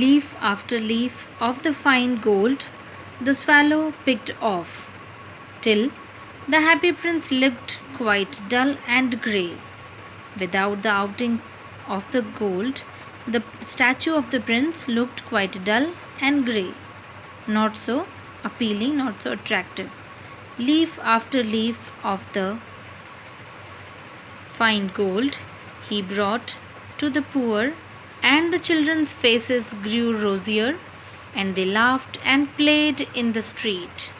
Leaf after leaf of the fine gold the swallow picked off, till the happy prince looked quite dull and grey. Without the outing of the gold, the statue of the prince looked quite dull and grey, not so appealing, not so attractive. Leaf after leaf of the fine gold he brought to the poor, and the children's faces grew rosier, and they laughed and played in the street.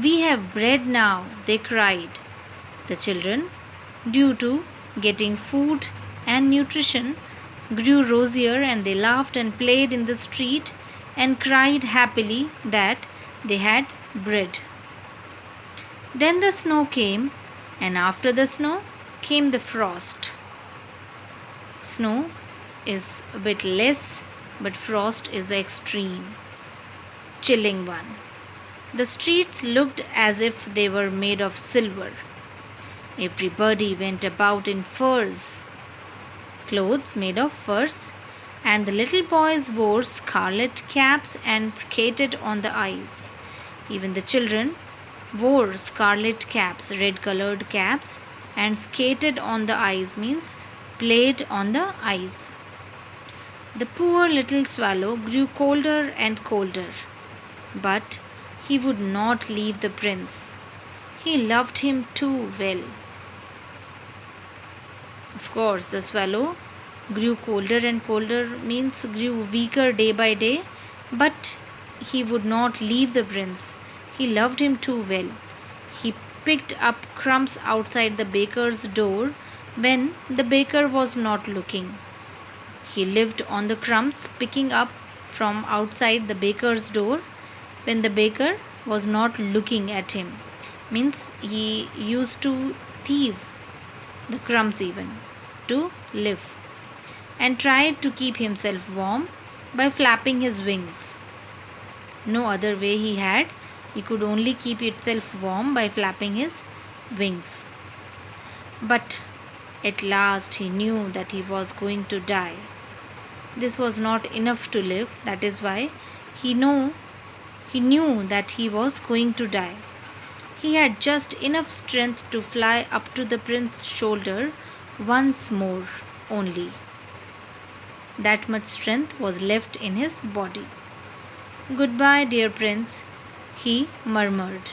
We have bread now, they cried. The children, due to getting food and nutrition, grew rosier, and they laughed and played in the street and cried happily that they had bread. Then the snow came, and after the snow came the frost. Snow is a bit less, but frost is the extreme, chilling one. The streets looked as if they were made of silver. Everybody went about in furs, clothes made of furs, and the little boys wore scarlet caps and skated on the ice. Even the children wore scarlet caps, red colored caps, and skated on the ice, means played on the ice. The poor little swallow grew colder and colder, but he would not leave the prince. He loved him too well. Of course, the swallow grew colder and colder, means grew weaker day by day, but he would not leave the prince. He loved him too well. He picked up crumbs outside the baker's door when the baker was not looking. He lived on the crumbs picking up from outside the baker's door when the baker was not looking at him. Means he used to thieve the crumbs even to live, and tried to keep himself warm by flapping his wings. No other way he had. He could only keep himself warm by flapping his wings. But at last he knew that he was going to die. This was not enough to live. That is why he knew that he was going to die. He had just enough strength to fly up to the prince's shoulder once more only. That much strength was left in his body. "Goodbye, dear prince," he murmured.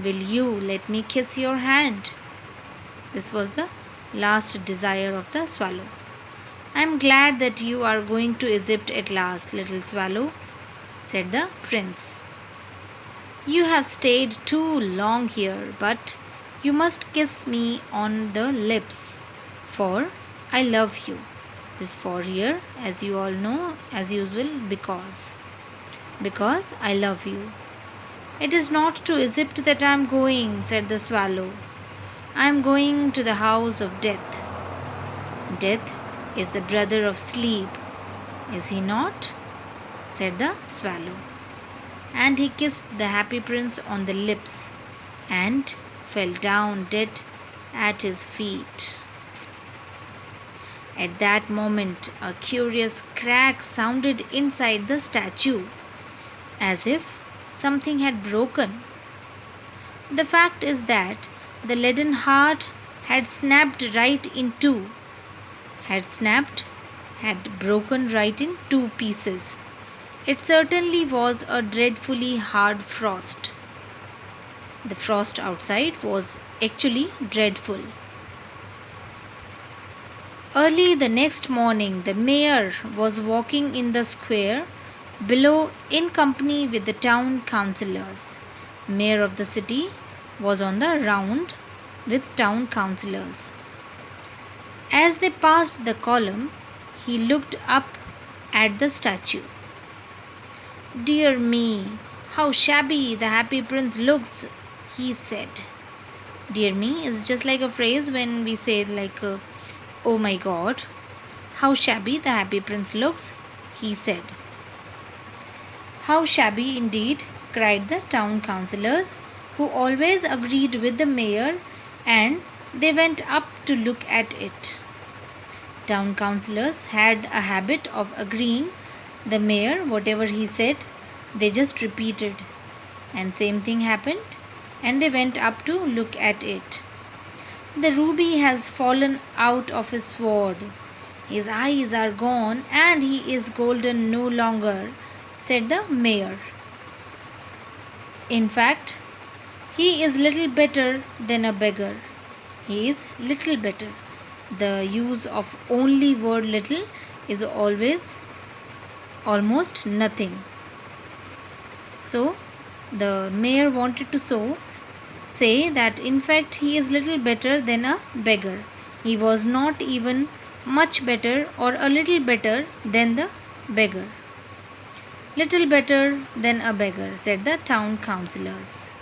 "Will you let me kiss your hand?" This was the last desire of the swallow. "I am glad that you are going to Egypt at last, little swallow," said the prince. "You have stayed too long here, but you must kiss me on the lips, for I love you." This "for" here, as you all know, as usual, because I love you. "It is not to Egypt that I am going," said the swallow. "I am going to the house of death." "Death is the brother of sleep, is he not?" said the swallow. And he kissed the happy prince on the lips and fell down dead at his feet. At that moment, a curious crack sounded inside the statue, as if something had broken. The fact is that the leaden heart had snapped right in two, had broken right in two pieces. It certainly was a dreadfully hard frost. The frost outside was actually dreadful. Early the next morning, the mayor was walking in the square below in company with the town councillors. Mayor of the city was on the round with town councillors. As they passed the column, he looked up at the statue. "Dear me, how shabby the happy prince looks," he said. Dear me is just like a phrase when we say like, "Oh my God, how shabby the happy prince looks," he said. "How shabby indeed," cried the town councillors, who always agreed with the mayor, and they went up to look at it. Town councillors had a habit of agreeing The mayor, whatever he said, they just repeated. And same thing happened, and they went up to look at it. The ruby has fallen out of his sword. His eyes are gone and he is golden no longer, said the mayor. In fact, he is little better than a beggar. He is little better. The use of only word little is always almost nothing. So, the mayor wanted to say that in fact he is little better than a beggar. He was not even much better or a little better than the beggar. Little better than a beggar, said the town councillors.